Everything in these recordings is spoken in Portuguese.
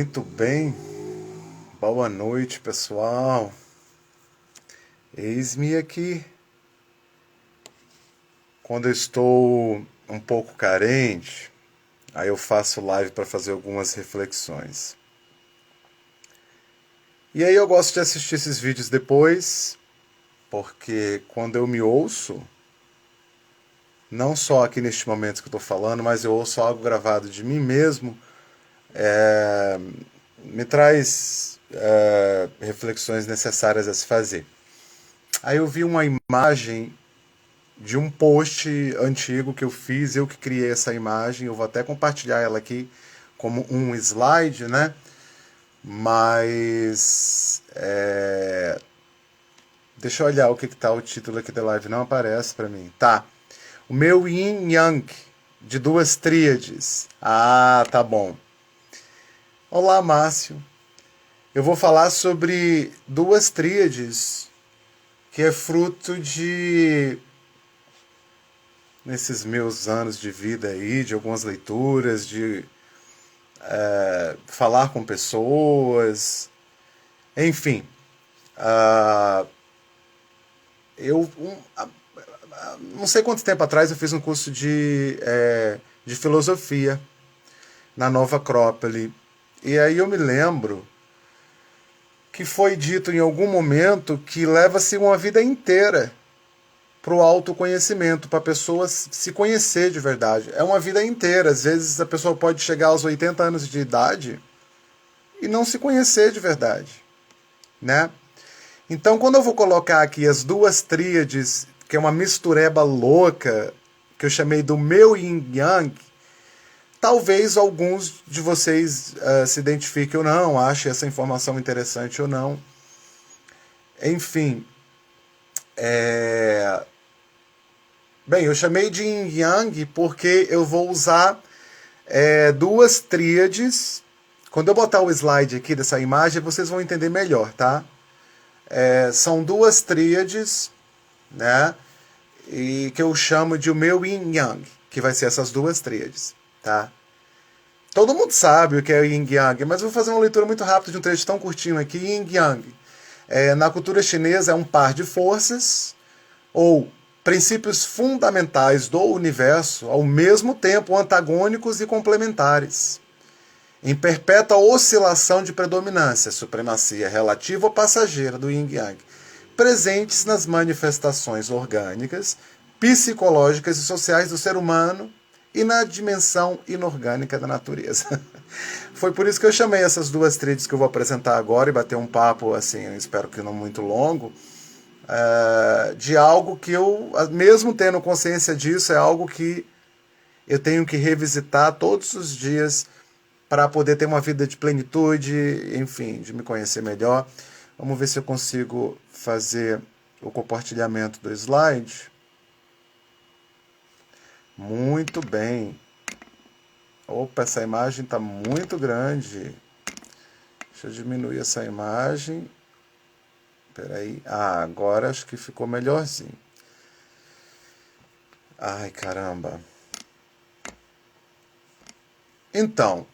Muito bem, boa noite pessoal. Eis-me aqui. Quando eu estou um pouco carente, aí eu faço live para fazer algumas reflexões. E aí eu gosto de assistir esses vídeos depois, porque quando eu me ouço, não só aqui neste momento que eu estou falando, mas eu ouço algo gravado de mim mesmo, me traz reflexões necessárias a se fazer. Aí eu vi uma imagem de um post antigo que eu fiz, eu que criei essa imagem, eu vou até compartilhar ela aqui como um slide, né? Mas deixa eu olhar o que tá o título aqui da live, não aparece para mim. Tá. O meu yin yang de duas tríades. Ah, tá bom. Olá, Márcio. Eu vou falar sobre duas tríades que é fruto de, nesses meus anos de vida aí, de algumas leituras, de falar com pessoas, enfim. Eu não sei quanto tempo atrás eu fiz um curso de filosofia na Nova Acrópole. E aí eu me lembro que foi dito em algum momento que leva-se uma vida inteira para o autoconhecimento, para a pessoa se conhecer de verdade. É uma vida inteira. Às vezes a pessoa pode chegar aos 80 anos de idade e não se conhecer de verdade, né? Então, quando eu vou colocar aqui as duas tríades, que é uma mistureba louca, que eu chamei do meu yin yang, talvez alguns de vocês se identifiquem ou não, achem essa informação interessante ou não. Enfim, bem, eu chamei de yin yang porque eu vou usar duas tríades. Quando eu botar o slide aqui dessa imagem, vocês vão entender melhor, tá? São duas tríades, né? E que eu chamo de o meu yin yang, que vai ser essas duas tríades, tá? Todo mundo sabe o que é o yin yang, mas eu vou fazer uma leitura muito rápida de um trecho tão curtinho aqui. Yin yang, na cultura chinesa, é um par de forças ou princípios fundamentais do universo, ao mesmo tempo antagônicos e complementares, em perpétua oscilação de predominância, supremacia relativa ou passageira do yin yang, presentes nas manifestações orgânicas, psicológicas e sociais do ser humano e na dimensão inorgânica da natureza. Foi por isso que eu chamei essas duas tríades que eu vou apresentar agora e bater um papo, assim, eu espero que não muito longo, de algo que eu, mesmo tendo consciência disso, é algo que eu tenho que revisitar todos os dias para poder ter uma vida de plenitude, enfim, de me conhecer melhor. Vamos ver se eu consigo fazer o compartilhamento do slide. Muito bem. Opa, essa imagem está muito grande. Deixa eu diminuir essa imagem. Espera aí. Ah, agora acho que ficou melhorzinho. Ai, caramba. Então,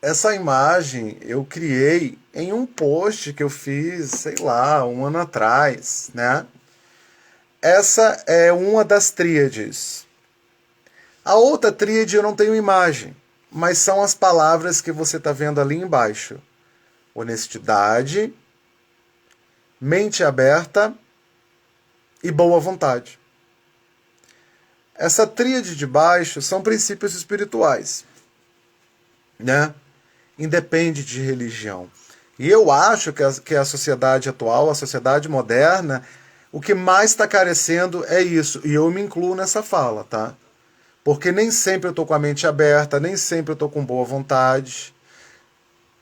essa imagem eu criei em um post que eu fiz, sei lá, um ano atrás, né? Essa é uma das tríades. A outra tríade eu não tenho imagem, mas são as palavras que você está vendo ali embaixo. Honestidade, mente aberta e boa vontade. Essa tríade de baixo são princípios espirituais, né? Independe de religião. E eu acho que a sociedade atual, a sociedade moderna, o que mais está carecendo é isso. E eu me incluo nessa fala, tá? Porque nem sempre eu estou com a mente aberta, nem sempre eu estou com boa vontade.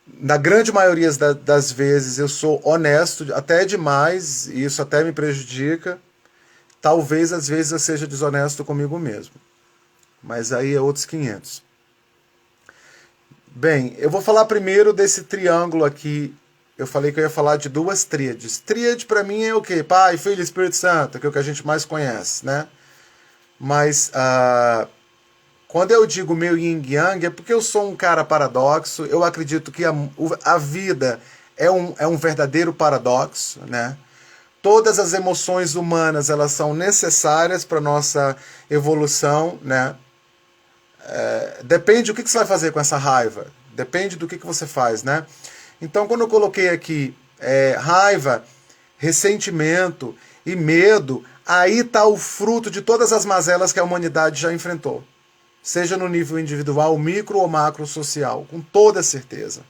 Na grande maioria das vezes eu sou honesto, até demais, e isso até me prejudica. Talvez às vezes eu seja desonesto comigo mesmo. Mas aí é outros 500. Bem, eu vou falar primeiro desse triângulo aqui. Eu falei que eu ia falar de duas tríades. Tríade para mim é o quê? Pai, Filho e Espírito Santo, que é o que a gente mais conhece, né? Mas Quando eu digo meu yin yang, é porque eu sou um cara paradoxo, eu acredito que a vida é um verdadeiro paradoxo, né? Todas as emoções humanas, elas são necessárias para nossa evolução, né? Depende do que você vai fazer com essa raiva, depende do que você faz, né? Então, quando eu coloquei aqui raiva, ressentimento e medo, aí está o fruto de todas as mazelas que a humanidade já enfrentou. Seja no nível individual, micro ou macro social, com toda certeza,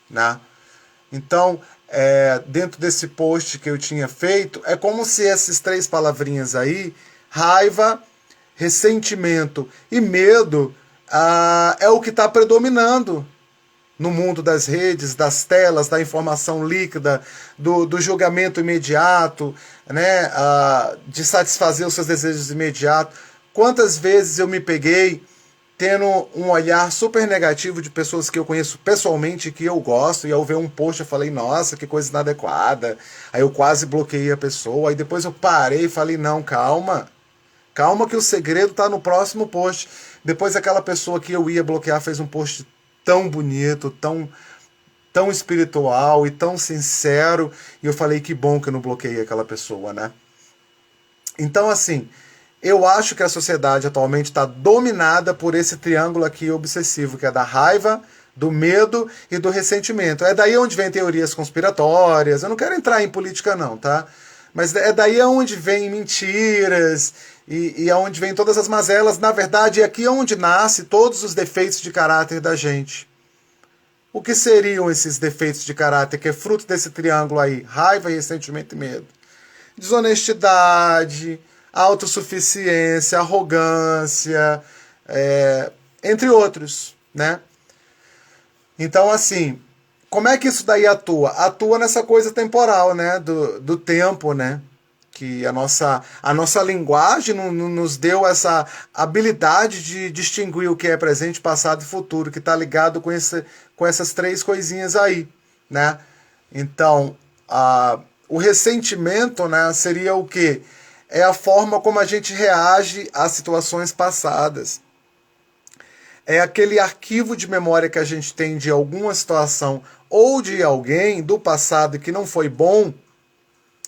né? Então, dentro desse post que eu tinha feito, é como se essas 3 palavrinhas aí, raiva, ressentimento e medo, é o que está predominando no mundo das redes, das telas, da informação líquida, do julgamento imediato, né, de satisfazer os seus desejos imediatos. Quantas vezes eu me peguei tendo um olhar super negativo de pessoas que eu conheço pessoalmente, que eu gosto, e ao ver um post eu falei, nossa, que coisa inadequada. Aí eu quase bloqueei a pessoa, aí depois eu parei e falei, não, calma. Calma que o segredo está no próximo post. Depois aquela pessoa que eu ia bloquear fez um post tão bonito, tão espiritual e tão sincero, e eu falei, que bom que eu não bloqueei aquela pessoa, né? Então, assim, eu acho que a sociedade atualmente está dominada por esse triângulo aqui obsessivo, que é da raiva, do medo e do ressentimento. É daí onde vem teorias conspiratórias. Eu não quero entrar em política não, tá? Mas é daí onde vem mentiras e aonde vem todas as mazelas. Na verdade, é aqui onde nasce todos os defeitos de caráter da gente. O que seriam esses defeitos de caráter, que é fruto desse triângulo aí? Raiva, ressentimento e medo. Desonestidade, autossuficiência, arrogância, entre outros, né? Então, assim, como é que isso daí atua? Atua nessa coisa temporal, né? Do tempo, né? Que a nossa linguagem nos deu essa habilidade de distinguir o que é presente, passado e futuro, que está ligado com essas 3 coisinhas aí, né? Então, o ressentimento, né, seria o quê? É a forma como a gente reage às situações passadas. É aquele arquivo de memória que a gente tem de alguma situação ou de alguém do passado que não foi bom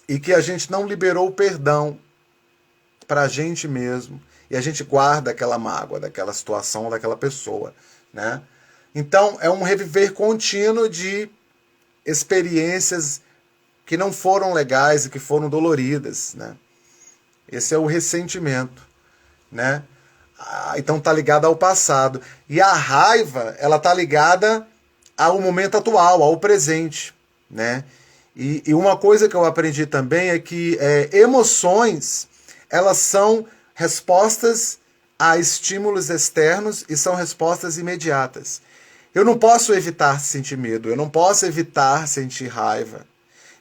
e que a gente não liberou o perdão para a gente mesmo. E a gente guarda aquela mágoa daquela situação, daquela pessoa, né? Então, é um reviver contínuo de experiências que não foram legais e que foram doloridas, né? Esse é o ressentimento, né? Então tá ligado ao passado. E a raiva, ela tá ligada ao momento atual, ao presente, né? E uma coisa que eu aprendi também é que emoções, elas são respostas a estímulos externos e são respostas imediatas. Eu não posso evitar sentir medo, eu não posso evitar sentir raiva.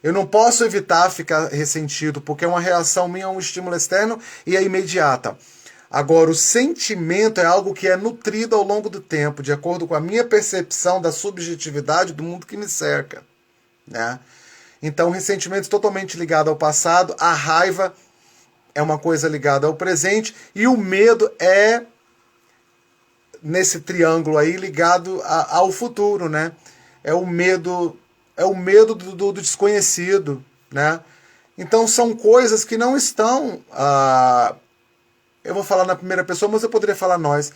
Eu não posso evitar ficar ressentido, porque é uma reação minha a um estímulo externo e é imediata. Agora, o sentimento é algo que é nutrido ao longo do tempo, de acordo com a minha percepção da subjetividade do mundo que me cerca, né? Então, o ressentimento é totalmente ligado ao passado, a raiva é uma coisa ligada ao presente, e o medo é, nesse triângulo aí, ligado ao futuro, né? É o medo do desconhecido, né? Então são coisas que não estão, eu vou falar na primeira pessoa, mas eu poderia falar nós,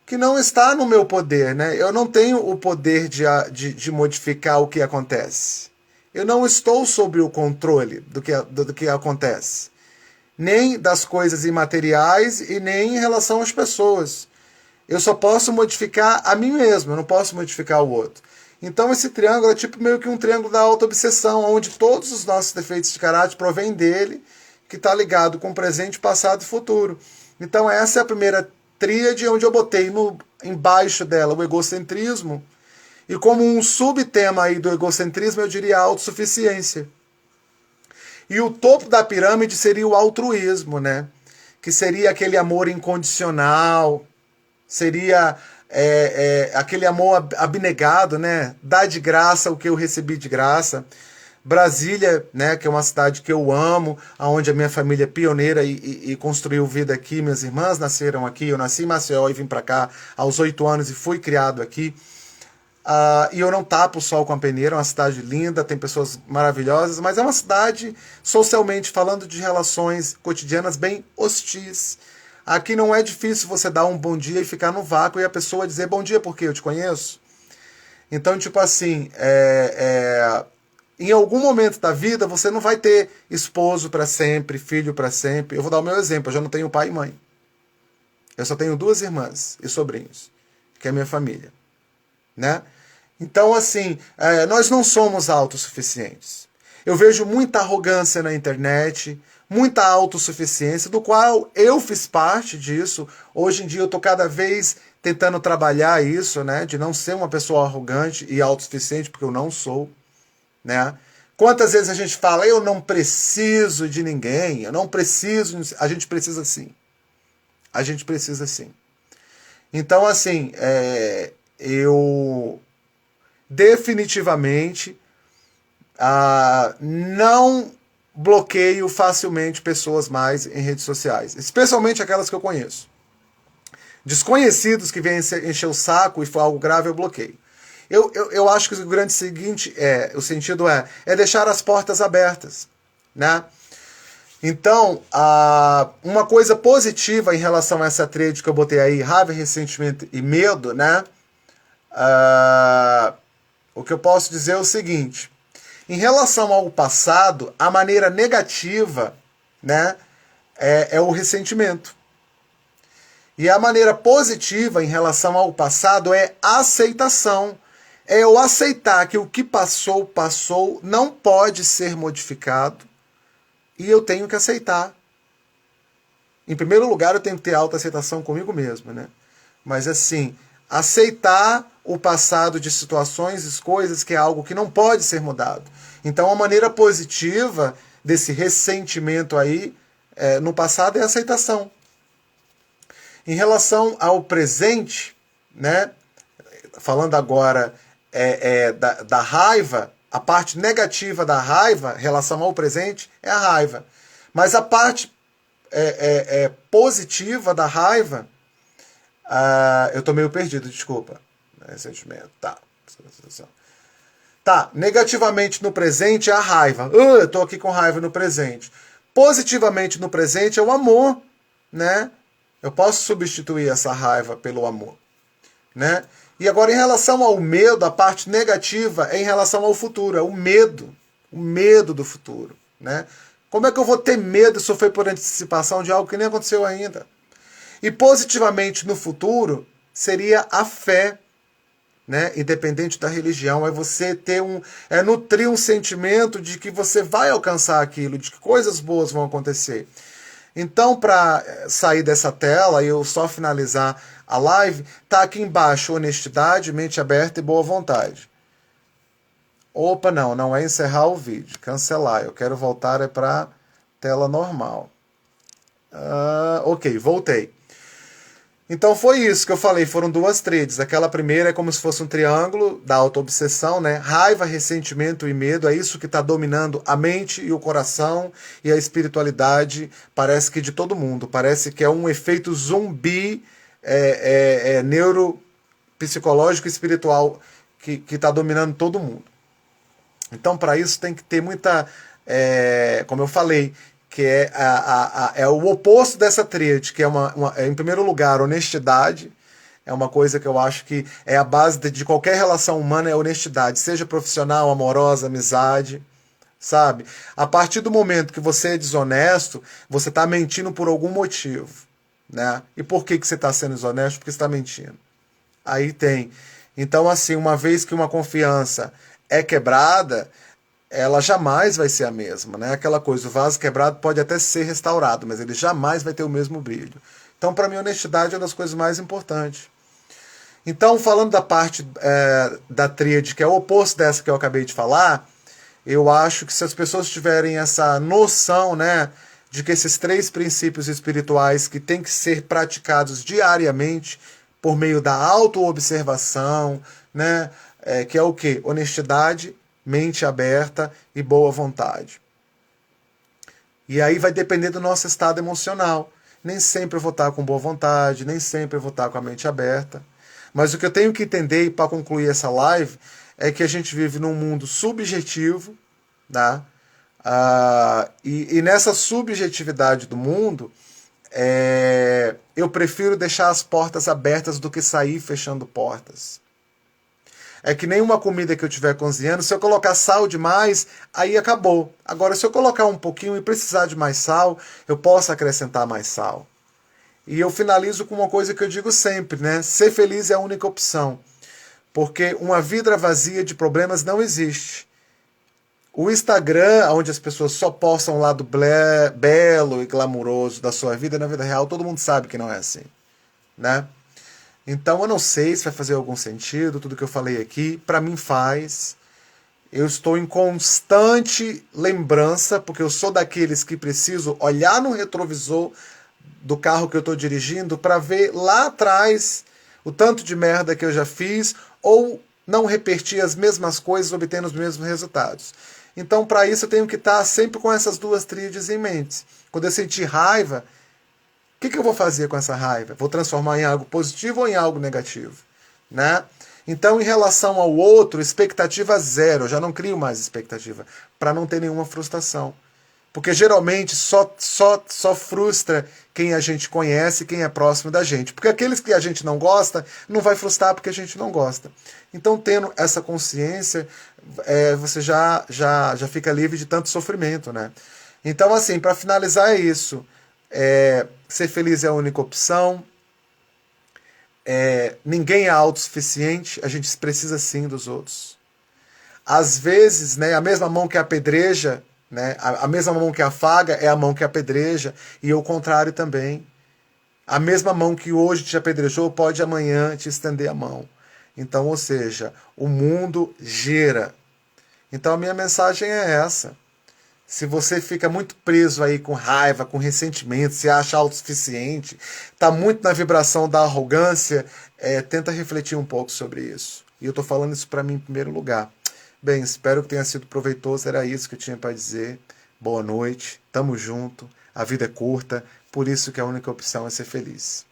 que não está no meu poder, né? Eu não tenho o poder de modificar o que acontece. Eu não estou sob o controle do que acontece. Nem das coisas imateriais e nem em relação às pessoas. Eu só posso modificar a mim mesmo, eu não posso modificar o outro. Então esse triângulo é tipo meio que um triângulo da auto-obsessão, onde todos os nossos defeitos de caráter provêm dele, que está ligado com presente, passado e futuro. Então essa é a primeira tríade, onde eu botei embaixo dela o egocentrismo, e como um subtema aí do egocentrismo eu diria a autossuficiência. E o topo da pirâmide seria o altruísmo, né? Que seria aquele amor incondicional, seria aquele amor abnegado, né? Dar de graça o que eu recebi de graça. Brasília, né, que é uma cidade que eu amo, onde a minha família é pioneira e construiu vida aqui. Minhas irmãs nasceram aqui, eu nasci em Maceió e vim para cá aos 8 anos e fui criado aqui. E eu não tapo o sol com a peneira, é uma cidade linda, tem pessoas maravilhosas, mas é uma cidade, socialmente falando, de relações cotidianas bem hostis. Aqui não é difícil você dar um bom dia e ficar no vácuo e a pessoa dizer bom dia porque eu te conheço. Então, tipo assim, em algum momento da vida você não vai ter esposo para sempre, filho para sempre. Eu vou dar o meu exemplo, eu já não tenho pai e mãe. Eu só tenho 2 irmãs e sobrinhos, que é a minha família, né? Então, assim, nós não somos autossuficientes. Eu vejo muita arrogância na internet, muita autossuficiência, do qual eu fiz parte disso. Hoje em dia eu estou cada vez tentando trabalhar isso, né? De não ser uma pessoa arrogante e autossuficiente, porque eu não sou, né? Quantas vezes a gente fala, eu não preciso de ninguém, eu não preciso... A gente precisa sim. A gente precisa sim. Então, assim, eu definitivamente não bloqueio facilmente pessoas mais em redes sociais, especialmente aquelas que eu conheço. Desconhecidos que vêm encher o saco e for algo grave, eu bloqueio. Eu acho que o grande seguinte o sentido é deixar as portas abertas, né? Então, uma coisa positiva em relação a essa tríade que eu botei aí, raiva, ressentimento e medo, né? O que eu posso dizer é o seguinte: em relação ao passado, a maneira negativa, né, é o ressentimento. E a maneira positiva em relação ao passado é a aceitação. É eu aceitar que o que passou, passou, não pode ser modificado e eu tenho que aceitar. Em primeiro lugar, eu tenho que ter autoaceitação comigo mesmo, né? Mas assim, aceitar o passado de situações e coisas que é algo que não pode ser mudado. Então, a maneira positiva desse ressentimento aí no passado é a aceitação. Em relação ao presente, né? Falando agora da raiva, a parte negativa da raiva em relação ao presente é a raiva. Mas a parte positiva da raiva, eu tô meio perdido, desculpa. Ressentimento, tá. Tá, negativamente no presente é a raiva. Eu tô aqui com raiva no presente. Positivamente no presente é o amor, né? Eu posso substituir essa raiva pelo amor, né? E agora, em relação ao medo, a parte negativa é em relação ao futuro, é o medo do futuro, né? Como é que eu vou ter medo e sofrer por antecipação de algo que nem aconteceu ainda? E positivamente no futuro seria a fé, né? Independente da religião, é você ter nutrir um sentimento de que você vai alcançar aquilo, de que coisas boas vão acontecer. Então, para sair dessa tela e eu só finalizar a live, tá aqui embaixo: honestidade, mente aberta e boa vontade. Opa, não é encerrar o vídeo, cancelar. Eu quero voltar para tela normal. Ok, voltei. Então foi isso que eu falei, foram 2 tríades. Aquela primeira é como se fosse um triângulo da autoobsessão, né? Raiva, ressentimento e medo, é isso que está dominando a mente e o coração e a espiritualidade, parece que de todo mundo. Parece que é um efeito zumbi neuropsicológico e espiritual que está dominando todo mundo. Então, para isso tem que ter muita, como eu falei, que é o oposto dessa tríade, que é, em primeiro lugar, honestidade. É uma coisa que eu acho que é a base de qualquer relação humana, é a honestidade, seja profissional, amorosa, amizade, sabe? A partir do momento que você é desonesto, você está mentindo por algum motivo, né? E por que você está sendo desonesto? Porque você está mentindo. Aí tem. Então, assim, uma vez que uma confiança é quebrada, ela jamais vai ser a mesma, né? Aquela coisa, o vaso quebrado pode até ser restaurado, mas ele jamais vai ter o mesmo brilho. Então, para mim, honestidade é uma das coisas mais importantes. Então, falando da parte da tríade, que é o oposto dessa que eu acabei de falar, eu acho que se as pessoas tiverem essa noção, né, de que esses 3 princípios espirituais que têm que ser praticados diariamente por meio da autoobservação, né, que é o quê? Honestidade, mente aberta e boa vontade. E aí vai depender do nosso estado emocional. Nem sempre eu vou estar com boa vontade, nem sempre eu vou estar com a mente aberta. Mas o que eu tenho que entender, e para concluir essa live, é que a gente vive num mundo subjetivo, tá? E nessa subjetividade do mundo, eu prefiro deixar as portas abertas do que sair fechando portas. É que nem uma comida que eu estiver cozinhando, se eu colocar sal demais, aí acabou. Agora, se eu colocar um pouquinho e precisar de mais sal, eu posso acrescentar mais sal. E eu finalizo com uma coisa que eu digo sempre, né? Ser feliz é a única opção. Porque uma vida vazia de problemas não existe. O Instagram, onde as pessoas só postam o lado belo e glamuroso da sua vida, na vida real, todo mundo sabe que não é assim, né? Então eu não sei se vai fazer algum sentido tudo que eu falei aqui. Para mim faz. Eu estou em constante lembrança, porque eu sou daqueles que preciso olhar no retrovisor do carro que eu estou dirigindo para ver lá atrás o tanto de merda que eu já fiz ou não repetir as mesmas coisas obtendo os mesmos resultados. Então, para isso, eu tenho que estar sempre com essas duas tríades em mente. Quando eu sentir raiva, o que eu vou fazer com essa raiva? Vou transformar em algo positivo ou em algo negativo? Né? Então, em relação ao outro, expectativa zero. Eu já não crio mais expectativa, para não ter nenhuma frustração. Porque geralmente só frustra quem a gente conhece, quem é próximo da gente. Porque aqueles que a gente não gosta, não vai frustrar porque a gente não gosta. Então, tendo essa consciência, você já fica livre de tanto sofrimento, né? Então, assim, para finalizar é isso. Ser feliz é a única opção. Ninguém é autossuficiente, a gente precisa sim dos outros. Às vezes, né, a mesma mão que apedreja, né, a mesma mão que afaga é a mão que apedreja, e o contrário também. A mesma mão que hoje te apedrejou pode amanhã te estender a mão. Então, ou seja, o mundo gira. Então a minha mensagem é essa. Se você fica muito preso aí com raiva, com ressentimento, se acha autossuficiente, está muito na vibração da arrogância, tenta refletir um pouco sobre isso. E eu estou falando isso para mim em primeiro lugar. Bem, espero que tenha sido proveitoso, era isso que eu tinha para dizer. Boa noite, tamo junto, a vida é curta, por isso que a única opção é ser feliz.